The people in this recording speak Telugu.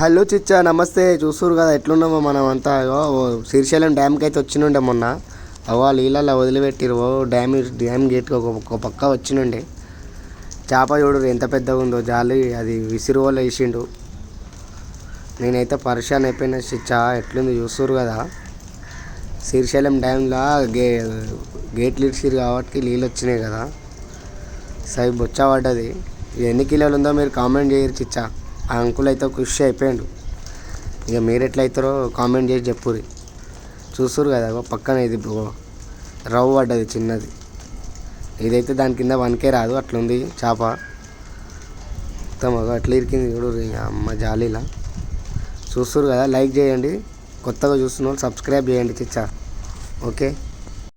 హలో చిచ్చా, నమస్తే. చూస్తురు కదా ఎట్లున్నామో మనం అంతా. శ్రీశైలం డ్యామ్కి అయితే వచ్చినుండే మొన్న. అవో నీళ్ళల్లో వదిలిపెట్టిరు. డ్యామ్ గేట్కి ఒక పక్క వచ్చినుండే. చేప చూడు ఎంత పెద్దగా ఉందో. జాలి అది విసిరు వల్ల వేసిండు. నేనైతే పరిశాన్ అయిపోయిన చిచ్చా. ఎట్లుంది చూస్తురు కదా. శ్రీశైలం డ్యామ్లో గేట్లు ఇడిసిరు కాబట్టి నీళ్ళు వచ్చినాయి కదా. సై బొచ్చ పడ్డది. ఇది ఎన్ని కిలోలు ఉందో మీరు కామెంట్ చేయరు చిచ్చా. ఆ అంకుల్ అయితే ఖుషి అయిపోయాడు. ఇక మీరు ఎట్లయితారో కామెంట్ చేసి చెప్పుర్రి. చూస్తురు కదా పక్కన ఇది రవ్వు పడ్డది చిన్నది. ఇదైతే దాని కింద వనకే రాదు, అట్లుంది చేప మొత్తం. అట్లా ఇరికింది చూడు అమ్మ జాలీలా. చూస్తురు కదా. లైక్ చేయండి. కొత్తగా చూస్తున్న వాళ్ళు సబ్స్క్రైబ్ చేయండి చిచ్చా. ఓకే.